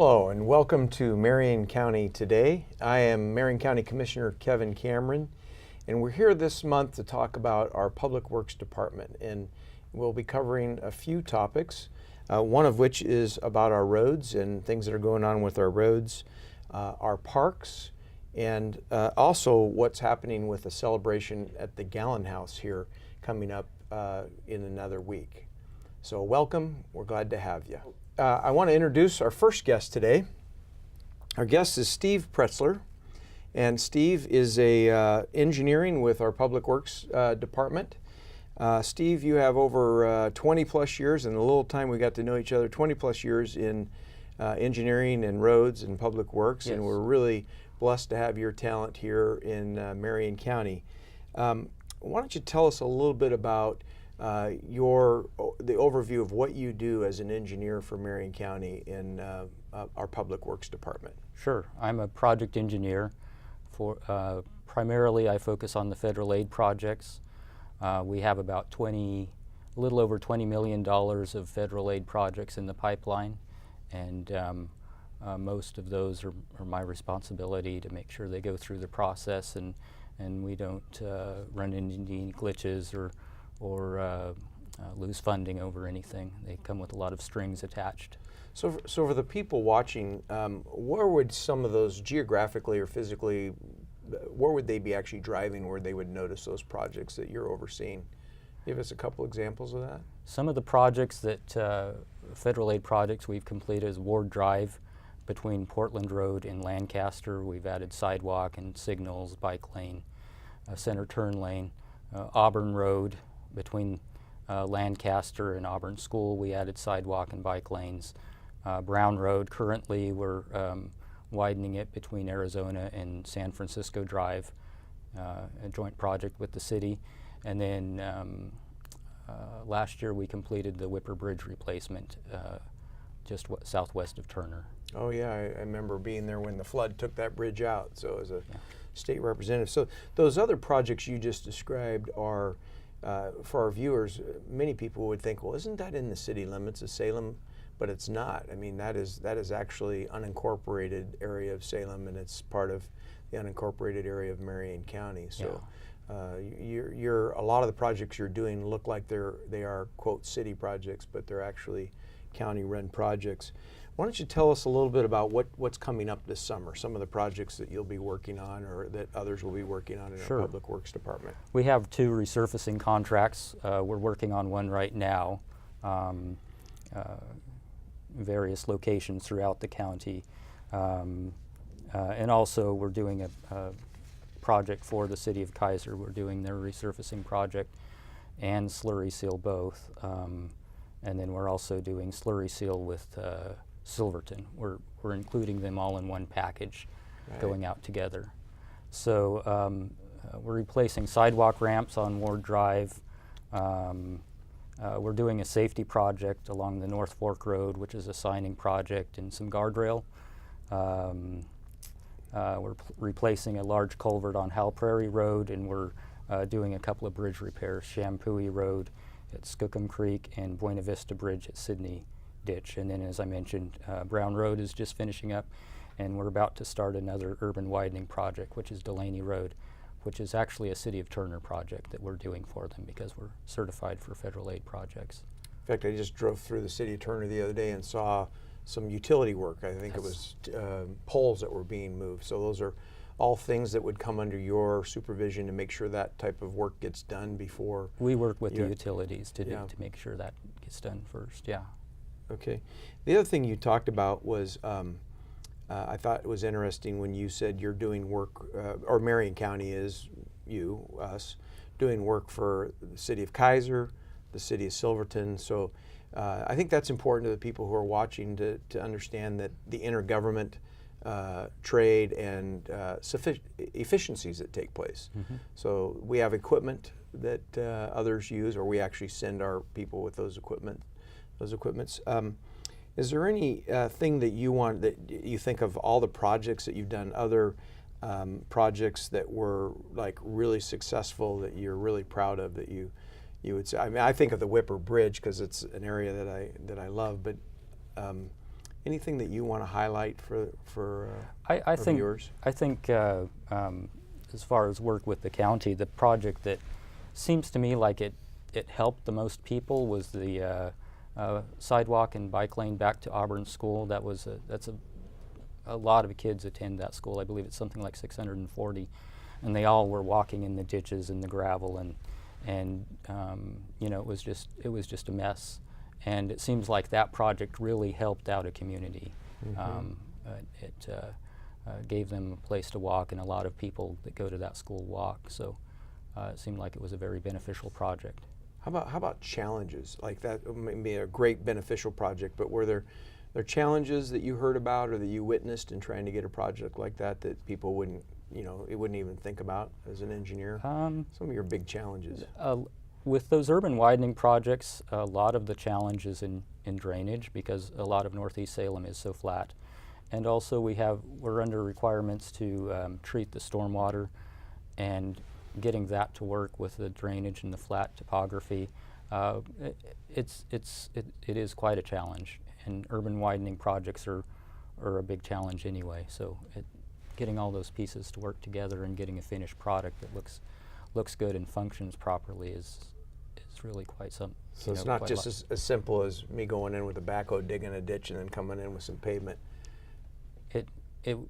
Hello and welcome to Marion County Today. I am Marion County Commissioner Kevin Cameron, and we're here this month to talk about our Public Works Department, and we'll be covering a few topics, one of which is about our roads and things that are going on with our roads, our parks, and also what's happening with the celebration at the Gallon House here coming up in another week. So welcome, we're glad to have you. I want to introduce our first guest today. Our guest is Steve Pretzler, and Steve is engineering with our Public Works Department. Steve, you have over 20 plus years, in the little time we got to know each other, 20 plus years in engineering and roads and public works, Yes. And we're really blessed to have your talent here in Marion County. Why don't you tell us a little bit about the overview of what you do as an engineer for Marion County in our Public Works Department. Sure. I'm a project engineer. Primarily I focus on the federal aid projects. We have about a little over $20 million of federal aid projects in the pipeline, and most of those are my responsibility to make sure they go through the process and we don't run into any glitches or lose funding over anything. They come with a lot of strings attached. So for the people watching, where would some of those geographically or physically, where would they be actually driving where they would notice those projects that you're overseeing? Give us a couple examples of that. Some of the projects that federal aid projects we've completed is Ward Drive between Portland Road and Lancaster. We've added sidewalk and signals, bike lane, center turn lane. Auburn Road between Lancaster and Auburn School, we added sidewalk and bike lanes. Brown Road, currently we're widening it between Arizona and San Francisco Drive, a joint project with the city. And then last year we completed the Whipper Bridge replacement just southwest of Turner. Oh yeah, I remember being there when the flood took that bridge out, so as a state representative. So those other projects you just described are, for our viewers, many people would think, well, isn't that in the city limits of Salem? But it's not. I mean, that is actually unincorporated area of Salem, and it's part of the unincorporated area of Marion County. So you're a lot of the projects you're doing look like they are quote city projects, but they're actually county-run projects. Why don't you tell us a little bit about what's coming up this summer, some of the projects that you'll be working on or that others will be working on in our Public Works Department? We have 2 resurfacing contracts. We're working on one right now, various locations throughout the county. And also we're doing a project for the city of Kaiser. We're doing their resurfacing project and slurry seal both. And then we're also doing slurry seal with Silverton. We're including them all in one package, going out together. So we're replacing sidewalk ramps on Ward Drive. We're doing a safety project along the North Fork Road, which is a signing project and some guardrail. We're replacing a large culvert on Howell Prairie Road, and we're doing a couple of bridge repairs, Shampooey Road at Skookum Creek and Buena Vista Bridge at Sydney Ditch. And then, as I mentioned, Brown Road is just finishing up, and we're about to start another urban widening project, which is Delaney Road, which is actually a City of Turner project that we're doing for them because we're certified for federal aid projects. In fact, I just drove through the City of Turner the other day and saw some utility work. I think it was poles that were being moved. So those are all things that would come under your supervision to make sure that type of work gets done before. We work with the utilities to make sure that gets done first, Okay. The other thing you talked about was, I thought it was interesting when you said you're doing work, or Marion County is, us, doing work for the city of Kaiser, the city of Silverton. So I think that's important to the people who are watching to understand that the intergovernment trade and efficiencies that take place. Mm-hmm. So we have equipment that others use, or we actually send our people with those equipments. Is there any thing that you think of all the projects that you've done, other projects that were like really successful that you're really proud of, that you would say? I mean, I think of the Whipper Bridge because it's an area that I love, but Anything that you want to highlight for I our think viewers? I think as far as work with the county, the project that seems to me like it helped the most people was the sidewalk and bike lane back to Auburn School. That's a lot of kids attend that school. I believe it's something like 640, and they all were walking in the ditches and the gravel, and you know, it was just a mess. And it seems like that project really helped out a community. It gave them a place to walk, and a lot of people that go to that school walk. So it seemed like it was a very beneficial project. How about challenges like that? May be a great beneficial project, but were there challenges that you heard about or that you witnessed in trying to get a project like that people wouldn't, you know, it wouldn't even think about as an engineer? Some of your big challenges. With those urban widening projects, a lot of the challenge is in drainage, because a lot of Northeast Salem is so flat. And also we're under requirements to treat the stormwater, and getting that to work with the drainage and the flat topography. It is quite a challenge, and urban widening projects are a big challenge anyway. So getting all those pieces to work together and getting a finished product that looks good and functions properly is really quite something. So it's not just as simple as me going in with a backhoe, digging a ditch, and then coming in with some pavement.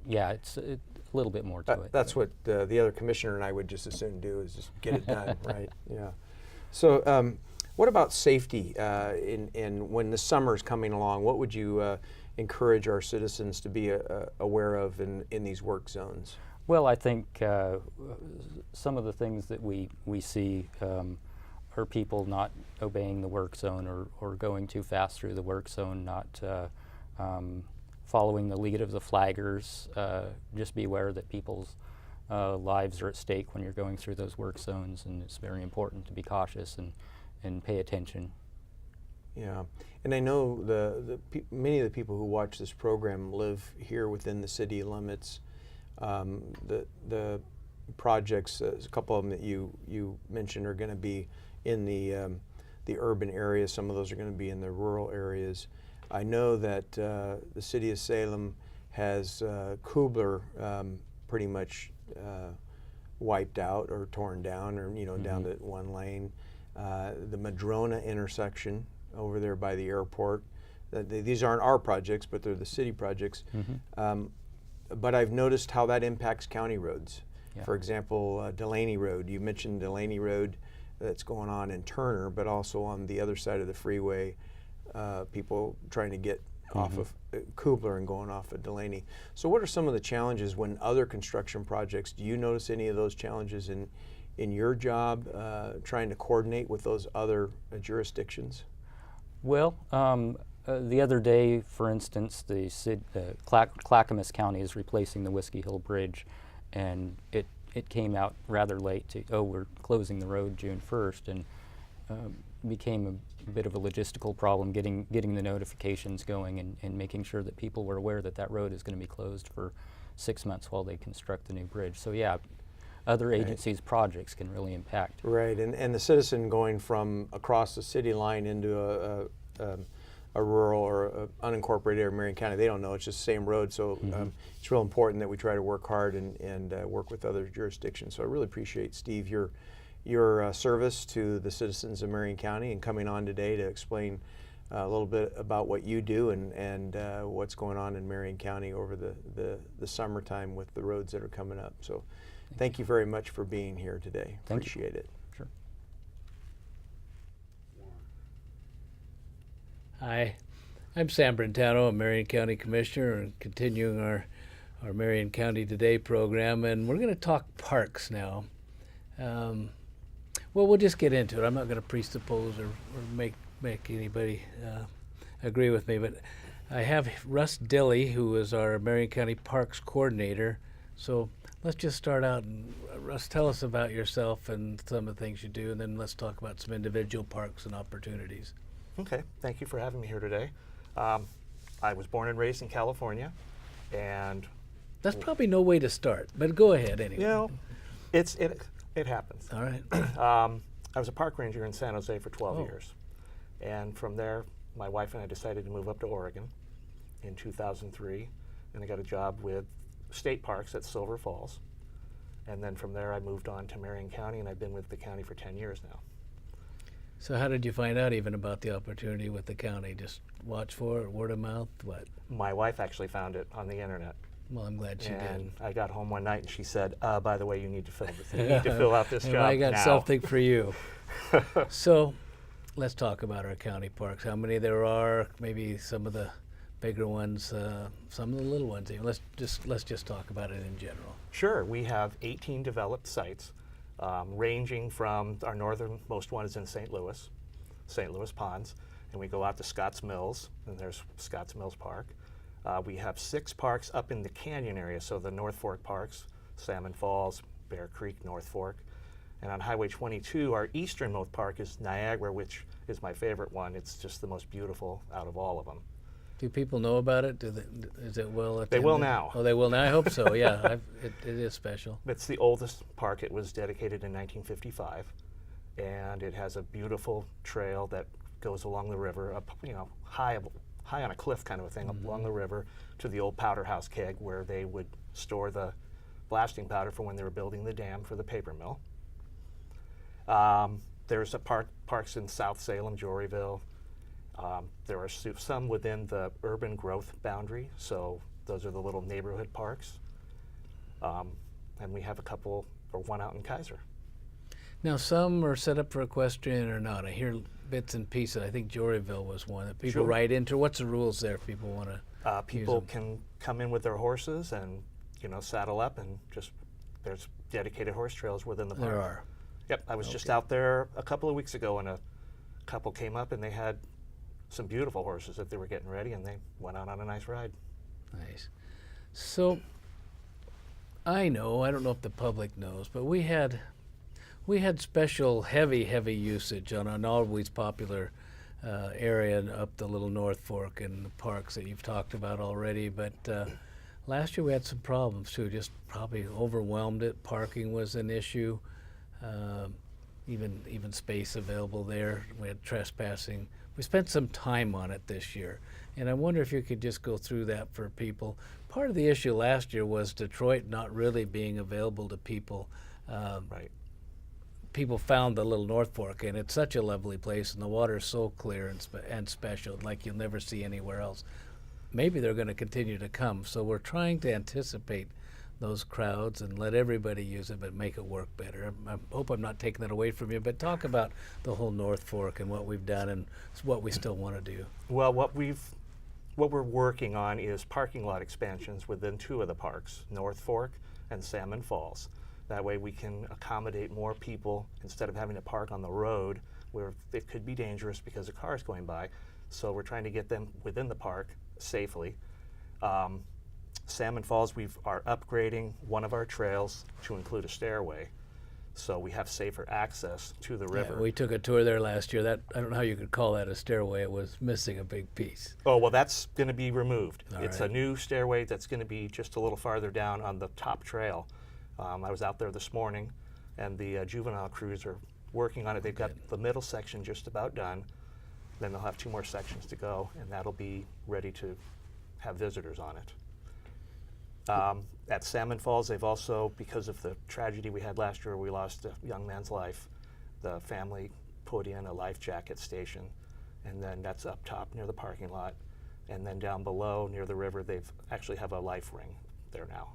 Yeah, it's a little bit more to it. That's what the other commissioner and I would just as soon do, is just get it done, right? Yeah. So what about safety in when the summer's coming along? What would you encourage our citizens to be aware of in these work zones? Well, I think some of the things that we see are people not obeying the work zone, or going too fast through the work zone, not following the lead of the flaggers. Just be aware that people's lives are at stake when you're going through those work zones, and it's very important to be cautious and pay attention. Yeah, and I know many of the people who watch this program live here within the city limits. The projects, a couple of them that you mentioned, are going to be in the urban areas. Some of those are going to be in the rural areas. I know that the city of Salem has Kubler pretty much wiped out or torn down, or down to one lane. The Madrona intersection over there by the airport. These aren't our projects, but they're the city projects. But I've noticed how that impacts county roads. Yeah. For example, Delaney Road. You mentioned Delaney Road, that's going on in Turner, but also on the other side of the freeway, people trying to get off of Kubler and going off of Delaney. So what are some of the challenges when other construction projects, do you notice any of those challenges in your job, trying to coordinate with those other jurisdictions? Well, the other day, for instance, Clackamas County is replacing the Whiskey Hill Bridge, and it came out rather late we're closing the road June 1st, and became a bit of a logistical problem getting the notifications going and making sure that people were aware that road is going to be closed for 6 months while they construct the new bridge. So yeah, other agencies' projects can really impact. Right, and the citizen going from across the city line into a rural or a unincorporated area of Marion County, they don't know, it's just the same road. So it's real important that we try to work hard and work with other jurisdictions. So I really appreciate, Steve, your service to the citizens of Marion County and coming on today to explain a little bit about what you do and what's going on in Marion County over the summertime with the roads that are coming up. So thank you very much for being here today. Appreciate it. Sure. Hi, I'm Sam Brentano, a Marion County Commissioner, and continuing our Marion County Today program, and we're going to talk parks now. Well, we'll just get into it. I'm not going to presuppose or make anybody agree with me, but I have Russ Dilley, who is our Marion County Parks Coordinator. So let's just start out, and Russ, tell us about yourself and some of the things you do, and then let's talk about some individual parks and opportunities. Okay, thank you for having me here today. I was born and raised in California, and That's probably no way to start, but go ahead anyway. It happens. All right. I was a park ranger in San Jose for 12 years, and from there, my wife and I decided to move up to Oregon, in 2003, and I got a job with state parks at Silver Falls. And then from there I moved on to Marion County, and I've been with the county for 10 years now. So how did you find out even about the opportunity with the county? Just watch for it, word of mouth, what? My wife actually found it on the internet. Well, I'm glad she And did. I got home one night and she said, by the way, you need to fill this. You need to fill out this And job I got now. something for you. So let's talk about our county parks. How many there are, maybe some of the bigger ones, some of the little ones. Even. Let's just talk about it in general. Sure, we have 18 developed sites, ranging from our northernmost one is in St. Louis Ponds, and we go out to Scotts Mills, and there's Scotts Mills Park. We have 6 parks up in the canyon area, so the North Fork parks, Salmon Falls, Bear Creek, North Fork. And on Highway 22, our easternmost park is Niagara, which is my favorite one. It's just the most beautiful out of all of them. Do people know about it? Is it well attended? They will now. Oh, they will now. I hope so. Yeah, it is special. It's the oldest park. It was dedicated in 1955, and it has a beautiful trail that goes along the river, up, high on a cliff kind of a thing, up along the river to the old powder house keg where they would store the blasting powder for when they were building the dam for the paper mill. There's parks in South Salem, Joryville. There are some within the urban growth boundary, so those are the little neighborhood parks. And we have one out in Kaiser. Now, some are set up for equestrian or not. I hear bits and pieces. I think Joryville was one that people Sure. ride into. What's the rules there if people want to? People can come in with their horses and saddle up, and there's dedicated horse trails within the park. There are. Yep, I was just out there a couple of weeks ago, and a couple came up and they had some beautiful horses that they were getting ready, and they went out on a nice ride. Nice. So, I don't know if the public knows, but we had special heavy usage on an always popular area up the Little North Fork and the parks that you've talked about already. But last year we had some problems too. Just probably overwhelmed it. Parking was an issue. Even space available there. We had trespassing. We spent some time on it this year, and I wonder if you could just go through that for people. Part of the issue last year was Detroit not really being available to people. Right. People found the Little North Fork, and it's such a lovely place, and the water is so clear and special, like you'll never see anywhere else. Maybe they're going to continue to come, so we're trying to anticipate those crowds and let everybody use it, but make it work better. I hope I'm not taking that away from you, but talk about the whole North Fork and what we've done and what we still want to do. Well, what we're working on is parking lot expansions within 2 of the parks, North Fork and Salmon Falls. That way we can accommodate more people instead of having to park on the road where it could be dangerous because of cars going by. So we're trying to get them within the park safely. Salmon Falls, we are upgrading one of our trails to include a stairway, so we have safer access to the river. Yeah, we took a tour there last year. I don't know how you could call that a stairway. It was missing a big piece. Oh, well, that's going to be removed. All It's right. a new stairway that's going to be just a little farther down on the top trail. I was out there this morning, and the juvenile crews are working on it. They've got the middle section just about done. Then they'll have 2 more sections to go, and that'll be ready to have visitors on it. At Salmon Falls, they've also, because of the tragedy we had last year, we lost a young man's life. The family put in a life jacket station, and then that's up top near the parking lot. And then down below near the river, they've actually have a life ring there now.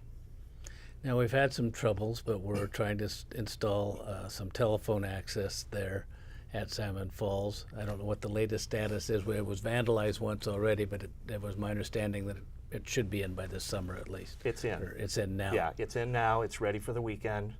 Now, we've had some troubles, but we're trying to install some telephone access there at Salmon Falls. I don't know what the latest status is. It was vandalized once already, but it was my understanding that it should be in by this summer at least. It's in. Or it's in now. Yeah, it's in now. It's ready for the weekend.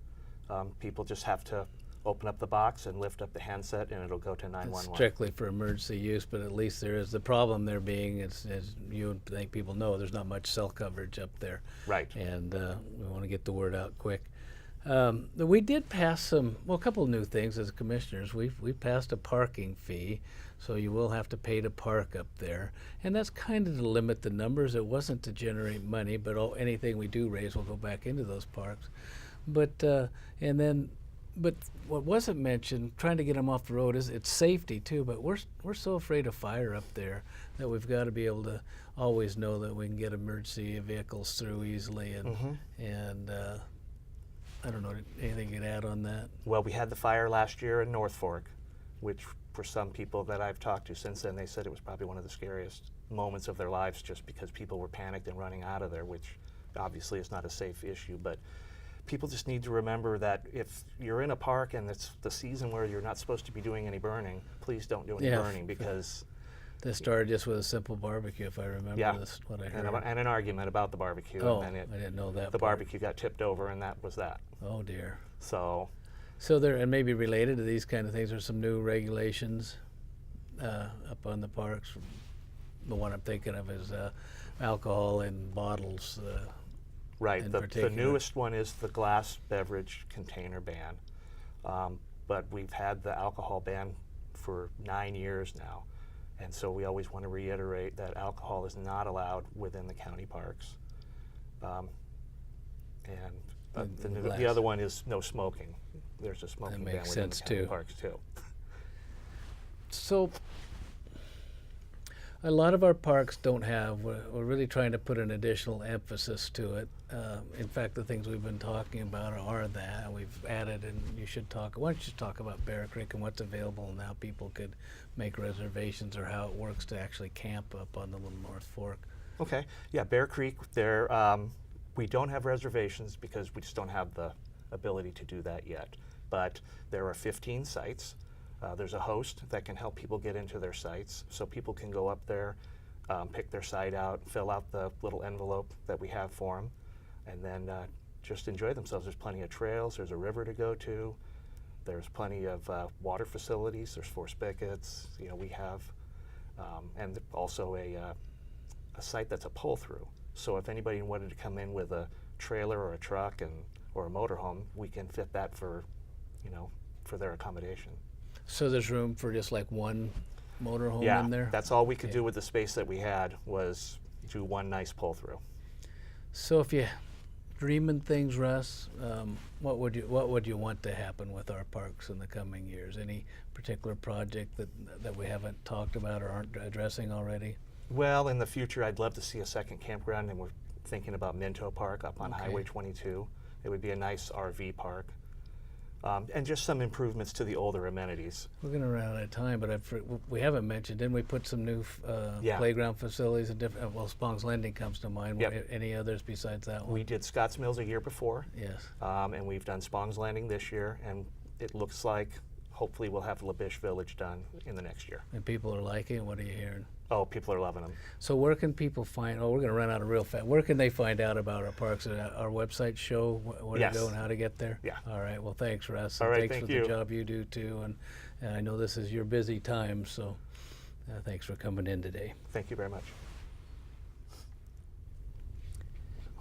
People just have to open up the box and lift up the handset, and it'll go to It's 911. strictly for emergency use, but at least there is the problem there being, as you think people know, there's not much cell coverage up there. Right. And we want to get the word out quick. We did pass a couple of new things as commissioners. We passed a parking fee, so you will have to pay to park up there. And that's kind of to limit the numbers. It wasn't to generate money, but anything we do raise will go back into those parks. But, and then But what wasn't mentioned, trying to get them off the road, is it's safety too. But we're so afraid of fire up there that we've got to be able to always know that we can get emergency vehicles through easily. And I don't know, anything you can add on that? Well, we had the fire last year in North Fork, which for some people that I've talked to since then, they said it was probably one of the scariest moments of their lives, just because people were panicked and running out of there, which obviously is not a safe issue. But people just need to remember that if you're in a park and it's the season where you're not supposed to be doing any burning, please don't do any Yeah. burning, because This started just with a simple barbecue, if I remember yeah, this, what I and, heard. and an argument about the barbecue, Oh, and then I didn't know that the part. barbecue got tipped over, and that was that. Oh dear. So So there, and maybe related to these kind of things, are some new regulations up on the parks. The one I'm thinking of is alcohol in bottles. right, in the particular. newest one is the glass beverage container ban, but we've had the alcohol ban for 9 years now, and so we always want to reiterate that alcohol is not allowed within the county parks. And In the glass. other one is no smoking. There's a smoking ban makes within the sense, county too. parks too. So a lot of our parks don't have. We're really trying to put an additional emphasis to it. In fact, the things we've been talking about are that we've added, and you should talk. Why don't you just talk about Bear Creek and what's available and how people could make reservations, or how it works to actually camp up on the Little North Fork. Okay, yeah, Bear Creek, there, we don't have reservations because we just don't have the ability to do that yet. But there are 15 sites. There's a host that can help people get into their sites, so people can go up there, pick their site out, fill out the little envelope that we have for them, and then just enjoy themselves. There's plenty of trails, there's a river to go to, there's plenty of water facilities, there's 4 spigots, you know, we have, and also a site that's a pull-through. So if anybody wanted to come in with a trailer or a truck or a motorhome, we can fit that for, you know, for their accommodation. So there's room for just like one motorhome Yeah, in there? that's all we could do with the space that we had, was do one nice pull-through. So if you dreaming things, Russ, what would you want to happen with our parks in the coming years? Any particular project that we haven't talked about or aren't addressing already? Well, in the future, I'd love to see a second campground, and we're thinking about Minto Park up on Okay. Highway 22. It would be a nice RV park. And just some improvements to the older amenities. We're going to run out of time, but we haven't mentioned, didn't we put some new Yeah. playground facilities and different, well, Spong's Landing comes to mind. Yep. Any others besides that one? We did Scotts Mills a year before, Yes. and we've done Spong's Landing this year, and it looks like hopefully we'll have LaBiche Village done in the next year. And people are liking it? What are you hearing? Oh, people are loving them. So where can people find, we're going to run out of real fast. Where can they find out about our parks? Our website show where Yes. to go and how to get there? Yeah. All right. Well, thanks, Russ. All and right, thanks thank for you. the job you do, too. And I know this is your busy time, so thanks for coming in today. Thank you very much.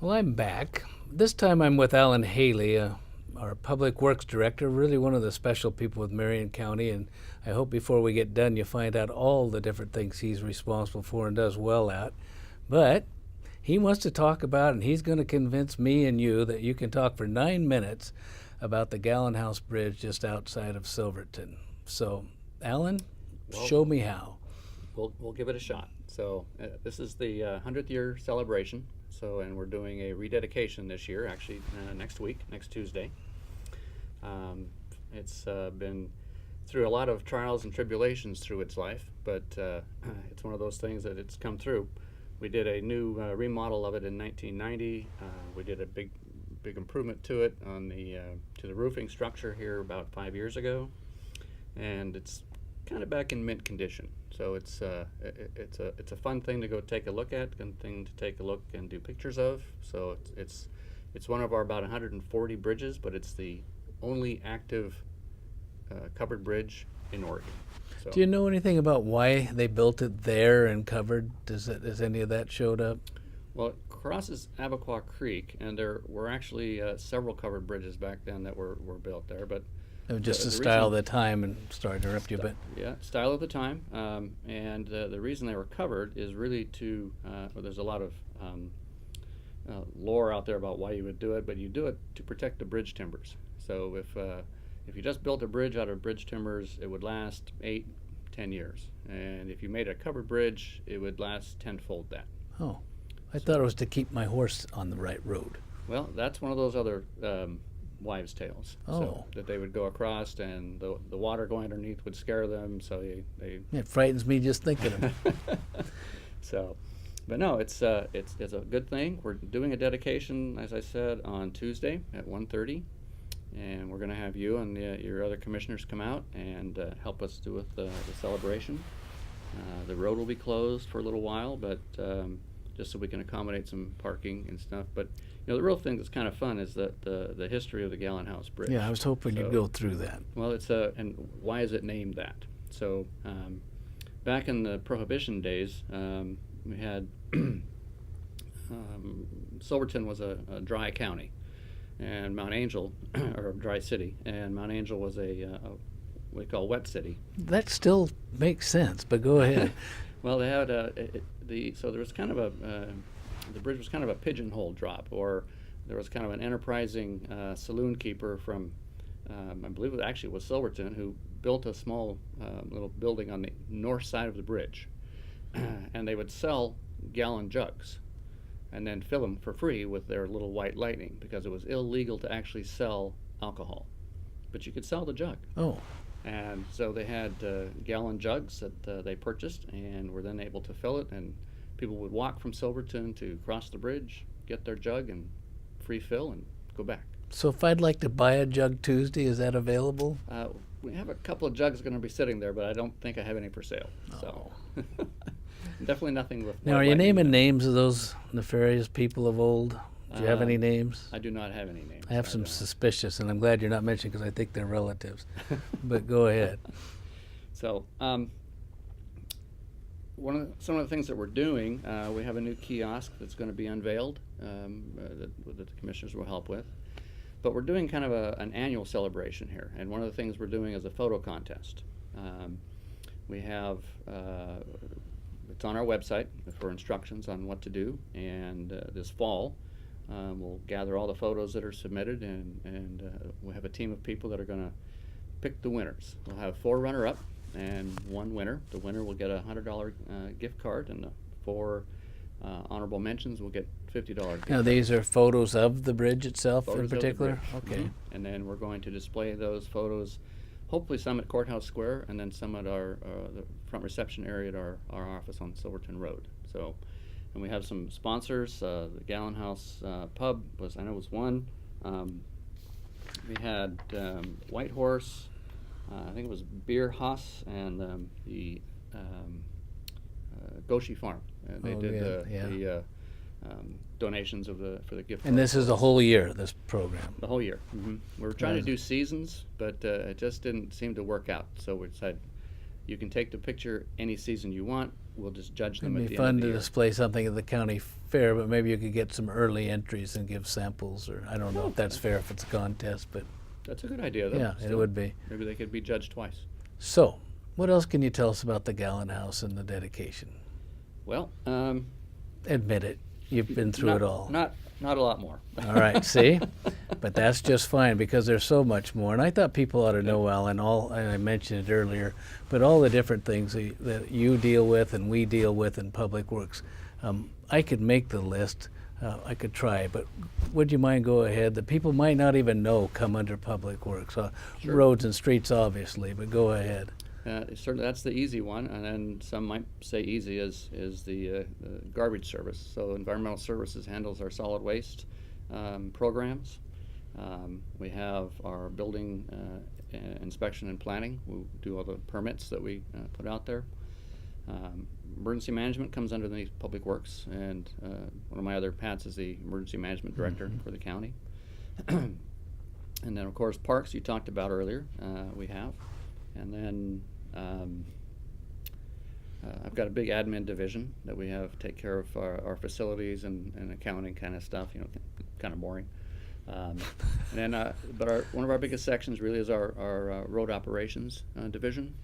Well, I'm back. This time I'm with Alan Haley, our Public Works Director, really one of the special people with Marion County, and I hope before we get done you find out all the different things he's responsible for and does well at. But he wants to talk about, and he's going to convince me and you that you can talk for 9 minutes about the Gallon House Bridge just outside of Silverton. So, Alan, Well- show me how. We'll give it a shot. So this is the 100th year celebration. So, and we're doing a rededication this year, actually next week, next Tuesday. It's been through a lot of trials and tribulations through its life, but it's one of those things that it's come through. We did a new remodel of it in 1990. We did a big improvement to it on the to the roofing structure here about 5 years ago, and it's kind of back in mint condition. So it's a fun thing to go take a look at, and thing to take a look and do pictures of. So it's one of our about 140 bridges, but it's the only active covered bridge in Oregon. So Do you know anything about why they built it there and covered? Has any of that showed up? well, it crosses Abaquaw Creek, and there were actually several covered bridges back then that were built there, but It was just The the style of reason- the time, and sorry to interrupt you, but yeah, style of the time, and the reason they were covered is really to. Well, there's a lot of lore out there about why you would do it, but you do it to protect the bridge timbers. So if if you just built a bridge out of bridge timbers, it would last 8-10 years. And if you made a covered bridge, it would last tenfold that. Oh, I thought it was to keep my horse on the right road. Well, that's one of those other wives' tales. Oh. So that they would go across, and the water going underneath would scare them. So they It frightens me just thinking of it. so, but no, it's a good thing. We're doing a dedication, as I said, on Tuesday at 1:30, and we're going to have you and your other commissioners come out and help us do with the celebration. The road will be closed for a little while, but just so we can accommodate some parking and stuff. But the real thing that's kind of fun is the history of the Gallon House Bridge. Yeah, I was hoping you'd So- go through that. Well, and why is it named that? So, back in the Prohibition days, we had Silverton was a dry county, and Mount Angel, or a dry city, and Mount Angel was what we call wet city. That still makes sense, but go ahead. Well, they had so there was kind of the bridge was kind of a pigeonhole drop, or there was kind of an enterprising saloon keeper from, I believe it actually was Silverton, who built a small little building on the north side of the bridge, and they would sell gallon jugs, and then fill them for free with their little white lightning, because it was illegal to actually sell alcohol, but you could sell the jug. Oh, And so they had gallon jugs that they purchased, and were then able to fill it, and people would walk from Silverton to cross the bridge, get their jug and free fill, and go back. so if I'd like to buy a jug Tuesday, is that available? We have a couple of jugs going to be sitting there, but I don't think I have any for sale. So definitely nothing with. Now, white are you lightning naming in it. names of those nefarious people of old? Do you have any names? I do not have any names. I have some don't. suspicious, and I'm glad you're not mentioning because I think they're relatives. But go ahead. So, some of the things that we're doing, we have a new kiosk that's going to be unveiled that the commissioners will help with. But we're doing kind of an annual celebration here, and one of the things we're doing is a photo contest. We have it's on our website for instructions on what to do, and this fall we'll gather all the photos that are submitted, and we'll have a team of people that are going to pick the winners. We'll have 4 runner-up and 1 winner. The winner will get a $100 gift card, and the 4 honorable mentions will get $50 gift Now, card. these are photos of the bridge itself Photos in of the particular? bridge. Okay. Mhm. And then we're going to display those photos, hopefully some at Courthouse Square, and then some at our the front reception area at our office on Silverton Road. So, and we have some sponsors. The Gallon House Pub was one. We had White Horse. I think it was Beer Haas, and the Goshi Farm. They Oh, did yeah, the donations for the gift. And card. this is the whole year, this program? The whole year. We were trying to do seasons, but it just didn't seem to work out. So we decided you can take the picture any season you want. We'll just judge them It'd at be the end fun of the to year. display something at the county fair, but maybe you could get some early entries and give samples, or I don't know if that's fair if it's a contest, but That's a good idea, though. yeah, it Still, would be. Maybe they could be judged twice. So, what else can you tell us about the Gallon House and the dedication? Well, Admit it, you've been through not, it all. Not a lot more. All right, see? But that's just fine because there's so much more. And I thought people ought to know, Alan, and I mentioned it earlier, but all the different things that you deal with and we deal with in Public Works. I could make the list. I could try, but would you mind go ahead? The people might not even know come under Public Works. Sure. Roads and streets, obviously, but go ahead. Certainly, that's the easy one, and then some might say easy is the garbage service. So Environmental Services handles our solid waste programs. We have our building inspection and planning. We do all the permits that we put out there. Emergency management comes underneath Public Works, and one of my other hats is the emergency management director for the county. And then, of course, parks you talked about earlier. We have. And then I've got a big admin division that we have take care of our facilities and accounting kind of stuff, kind of boring. And then, but one of our biggest sections really is our road operations division.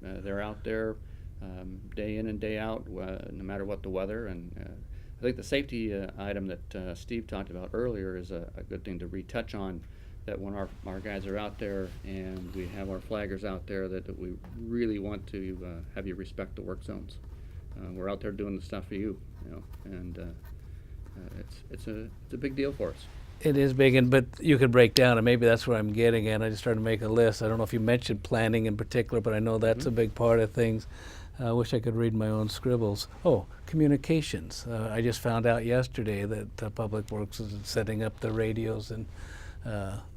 They're out there day in and day out, no matter what the weather. And I think the safety item that Steve talked about earlier is a good thing to retouch on. that when our guys are out there and we have our flaggers out there, that we really want to have you respect the work zones. We're out there doing the stuff for you, and it's a big deal for us. It is big, but you could break down, and maybe that's where I'm getting at. I just started to make a list. I don't know if you mentioned planning in particular, but I know that's a big part of things. I wish I could read my own scribbles. Oh, communications. I just found out yesterday that Public Works is setting up the radios and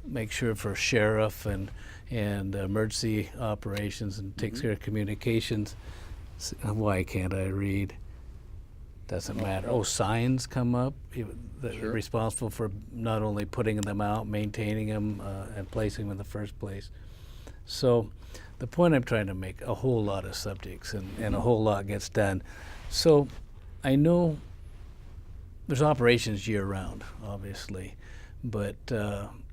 make sure for sheriff and emergency operations and takes care of communications. Why can't I read? Doesn't matter. Oh, signs come up. Sure. Responsible for not only putting them out, maintaining them, and placing them in the first place. So the point I'm trying to make, a whole lot of subjects and a whole lot gets done. So I know there's operations year round, obviously, but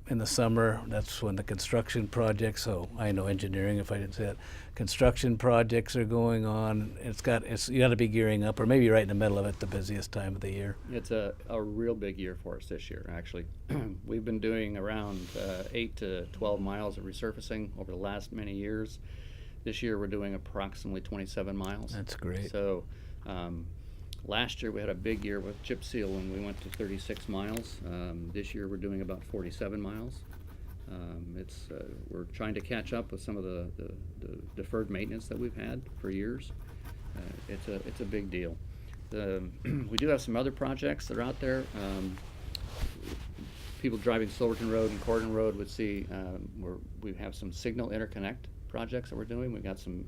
in the summer, that's when the construction projects, so I know engineering if I didn't say that, construction projects are going on. You got to be gearing up, or maybe right in the middle of it, the busiest time of the year. It's a real big year for us this year, actually. We've been doing around 8 to 12 miles of resurfacing over the last many years. This year we're doing approximately 27 miles. That's great. So last year we had a big year with chip seal and we went to 36 miles. This year we're doing about 47 miles. We're trying to catch up with some of the deferred maintenance that we've had for years. It's a big deal. We do have some other projects that are out there. People driving Silverton Road and Cordon Road would see we have some signal interconnect projects that we're doing. We've got some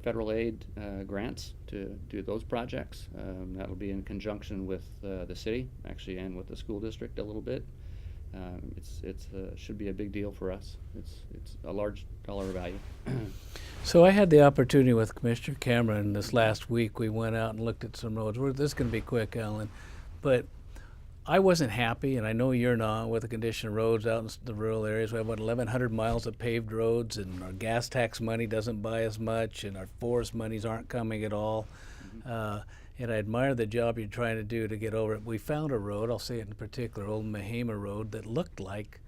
federal aid grants to do those projects. That'll be in conjunction with the city, actually, and with the school district a little bit. It should be a big deal for us. It's a large dollar value. So I had the opportunity with Commissioner Cameron this last week. We went out and looked at some roads. This is going to be quick, Alan, but I wasn't happy, and I know you're not, with the condition of roads out in the rural areas. We have about 1,100 miles of paved roads, and our gas tax money doesn't buy as much, and our forest monies aren't coming at all. And I admire the job you're trying to do to get over it. We found a road, I'll say it in particular, Old Mahama Road, that looked like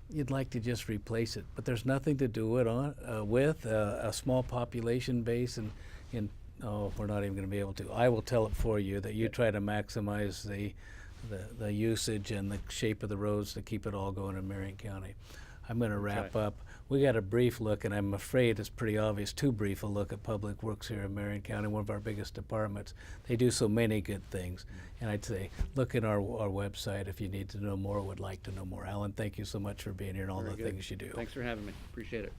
you'd like to just replace it, but there's nothing to do it on with a small population base, and we're not even going to be able to. I will tell it for you that you try to maximize the usage and the shape of the roads to keep it all going in Marion County. I'm going to wrap up. We got a brief look, and I'm afraid it's pretty obvious, too brief a look at Public Works here in Marion County, one of our biggest departments. They do so many good things. And I'd say, look at our website if you need to know more or would like to know more. Alan, thank you so much for being here and all Very the good. things you do. Thanks for having me. Appreciate it.